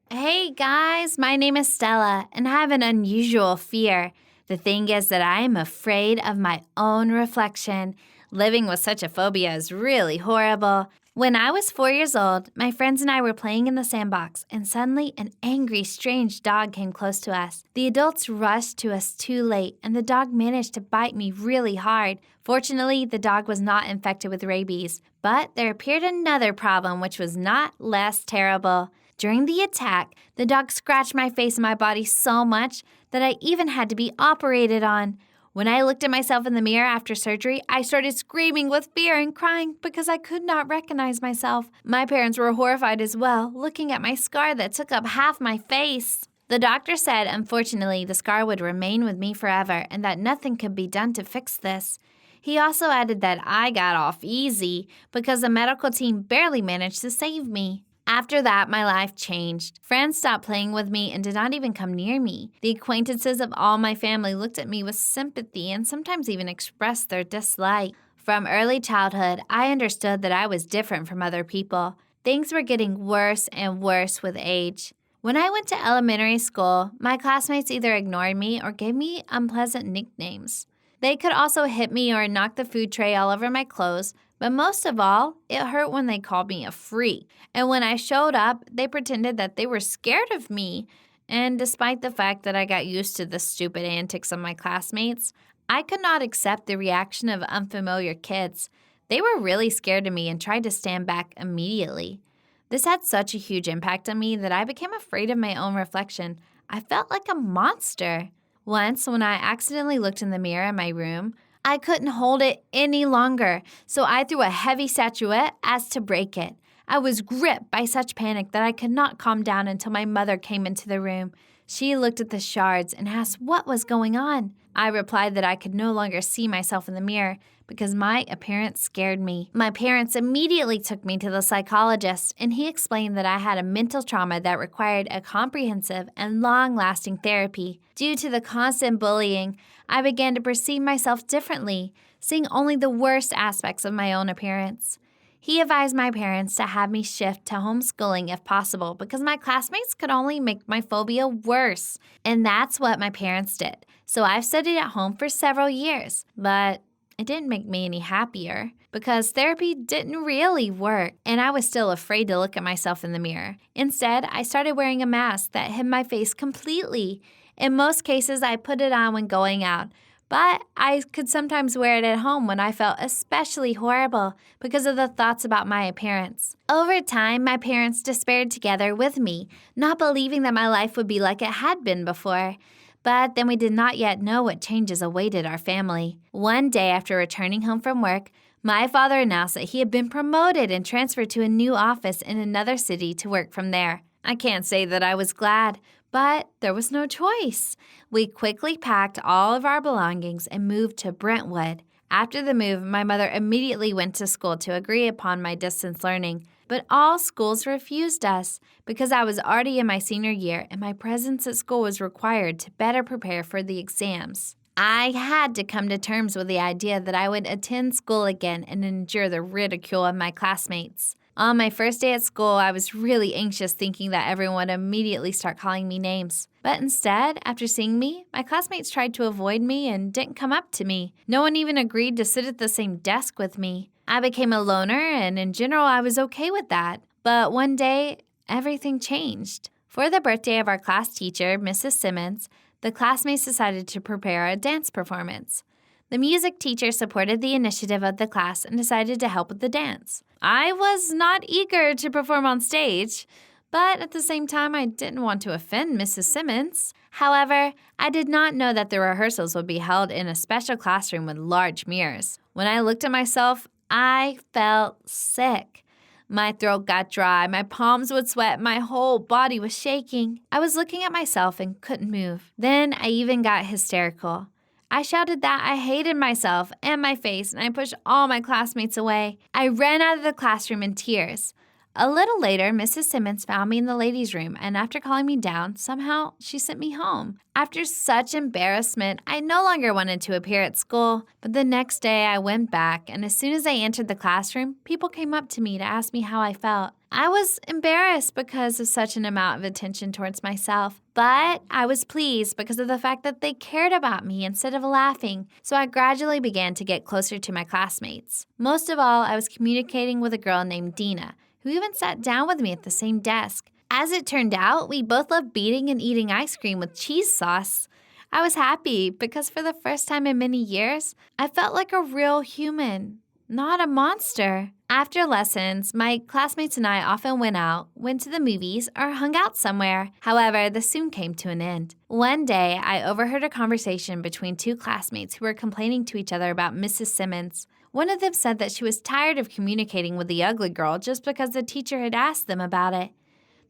Hey guys, my name is Stella, and I have an unusual fear. The thing is that I am afraid of my own reflection. Living with such a phobia is really horrible. When I was 4 years old, my friends and I were playing in the sandbox, and suddenly an angry, strange dog came close to us. The adults rushed to us too late, and the dog managed to bite me really hard. Fortunately, the dog was not infected with rabies, but there appeared another problem which was not less terrible. During the attack, the dog scratched my face and my body so much that I even had to be operated on. When I looked at myself in the mirror after surgery, I started screaming with fear and crying because I could not recognize myself. My parents were horrified as well, looking at my scar that took up half my face. The doctor said, unfortunately, the scar would remain with me forever and that nothing could be done to fix this. He also added that I got off easy because the medical team barely managed to save me. After that, my life changed. Friends stopped playing with me and did not even come near me. The acquaintances of all my family looked at me with sympathy and sometimes even expressed their dislike. From early childhood, I understood that I was different from other people. Things were getting worse and worse with age. When I went to elementary school, my classmates either ignored me or gave me unpleasant nicknames. They could also hit me or knock the food tray all over my clothes, but most of all, it hurt when they called me a freak. And when I showed up, they pretended that they were scared of me. And despite the fact that I got used to the stupid antics of my classmates, I could not accept the reaction of unfamiliar kids. They were really scared of me and tried to stand back immediately. This had such a huge impact on me that I became afraid of my own reflection. I felt like a monster. Once, when I accidentally looked in the mirror in my room, I couldn't hold it any longer, so I threw a heavy statuette as to break it. I was gripped by such panic that I could not calm down until my mother came into the room. She looked at the shards and asked what was going on. I replied that I could no longer see myself in the mirror because my appearance scared me. My parents immediately took me to the psychologist, and he explained that I had a mental trauma that required a comprehensive and long-lasting therapy. Due to the constant bullying, I began to perceive myself differently, seeing only the worst aspects of my own appearance. He advised my parents to have me shift to homeschooling if possible because my classmates could only make my phobia worse. And that's what my parents did. So I've studied at home for several years, but it didn't make me any happier because therapy didn't really work and I was still afraid to look at myself in the mirror. Instead, I started wearing a mask that hid my face completely. In most cases, I put it on when going out, but I could sometimes wear it at home when I felt especially horrible because of the thoughts about my appearance. Over time, my parents despaired together with me, not believing that my life would be like it had been before. But then we did not yet know what changes awaited our family. One day after returning home from work, my father announced that he had been promoted and transferred to a new office in another city to work from there. I can't say that I was glad, but there was no choice. We quickly packed all of our belongings and moved to Brentwood. After the move, my mother immediately went to school to agree upon my distance learning. But all schools refused us because I was already in my senior year and my presence at school was required to better prepare for the exams. I had to come to terms with the idea that I would attend school again and endure the ridicule of my classmates. On my first day at school, I was really anxious thinking that everyone would immediately start calling me names. But instead, after seeing me, my classmates tried to avoid me and didn't come up to me. No one even agreed to sit at the same desk with me. I became a loner, and in general, I was okay with that. But one day, everything changed. For the birthday of our class teacher, Mrs. Simmons, the classmates decided to prepare a dance performance. The music teacher supported the initiative of the class and decided to help with the dance. I was not eager to perform on stage, but at the same time, I didn't want to offend Mrs. Simmons. However, I did not know that the rehearsals would be held in a special classroom with large mirrors. When I looked at myself, I felt sick. My throat got dry, my palms would sweat, my whole body was shaking. I was looking at myself and couldn't move. Then I even got hysterical. I shouted that I hated myself and my face, and I pushed all my classmates away. I ran out of the classroom in tears. A little later, Mrs. Simmons found me in the ladies' room, and after calling me down, somehow she sent me home. After such embarrassment, I no longer wanted to appear at school, but the next day I went back, and as soon as I entered the classroom, people came up to me to ask me how I felt. I was embarrassed because of such an amount of attention towards myself, but I was pleased because of the fact that they cared about me instead of laughing, so I gradually began to get closer to my classmates. Most of all, I was communicating with a girl named Dina, who even sat down with me at the same desk. As it turned out, we both loved beating and eating ice cream with cheese sauce. I was happy because for the first time in many years, I felt like a real human, not a monster. After lessons, my classmates and I often went to the movies, or hung out somewhere. However, this soon came to an end. One day, I overheard a conversation between two classmates who were complaining to each other about Mrs. Simmons. One of them said that she was tired of communicating with the ugly girl just because the teacher had asked them about it.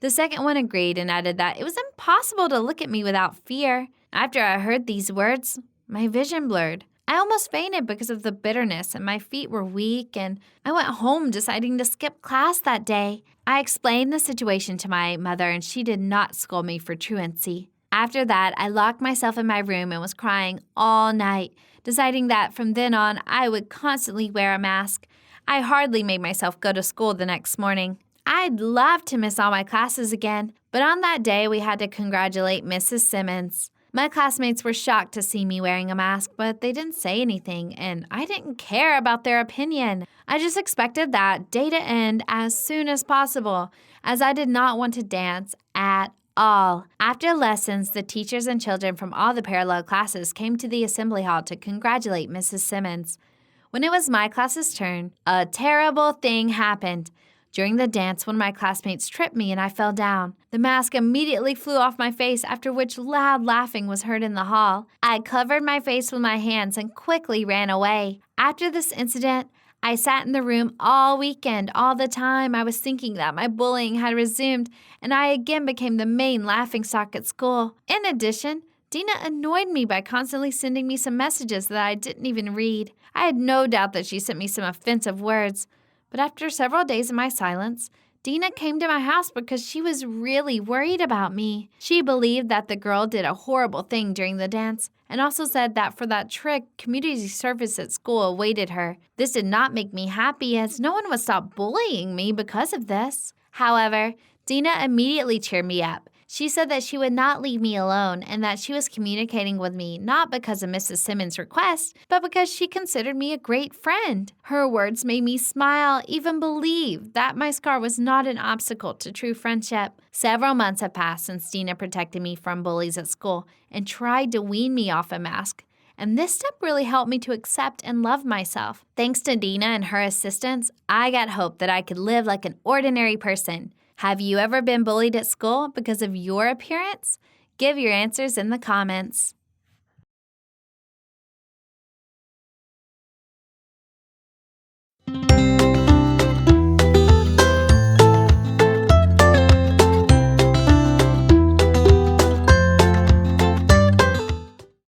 The second one agreed and added that it was impossible to look at me without fear. After I heard these words, my vision blurred. I almost fainted because of the bitterness, and my feet were weak, and I went home deciding to skip class that day. I explained the situation to my mother, and she did not scold me for truancy. After that, I locked myself in my room and was crying all night, deciding that from then on, I would constantly wear a mask. I hardly made myself go to school the next morning. I'd love to miss all my classes again, but on that day, we had to congratulate Mrs. Simmons. My classmates were shocked to see me wearing a mask, but they didn't say anything, and I didn't care about their opinion. I just expected that day to end as soon as possible, as I did not want to dance at all. After lessons, the teachers and children from all the parallel classes came to the assembly hall to congratulate Mrs. Simmons. When it was my class's turn, a terrible thing happened. During the dance, one of my classmates tripped me and I fell down. The mask immediately flew off my face, after which loud laughing was heard in the hall. I covered my face with my hands and quickly ran away. After this incident, I sat in the room all weekend. All the time, I was thinking that my bullying had resumed, and I again became the main laughingstock at school. In addition, Dina annoyed me by constantly sending me some messages that I didn't even read. I had no doubt that she sent me some offensive words. But after several days of my silence, Dina came to my house because she was really worried about me. She believed that the girl did a horrible thing during the dance, and also said that for that trick, community service at school awaited her. This did not make me happy, as no one would stop bullying me because of this. However, Dina immediately cheered me up. She said that she would not leave me alone and that she was communicating with me not because of Mrs. Simmons' request, but because she considered me a great friend. Her words made me smile, even believe that my scar was not an obstacle to true friendship. Several months have passed since Dina protected me from bullies at school and tried to wean me off a mask. And this step really helped me to accept and love myself. Thanks to Dina and her assistance, I got hope that I could live like an ordinary person. Have you ever been bullied at school because of your appearance? Give your answers in the comments.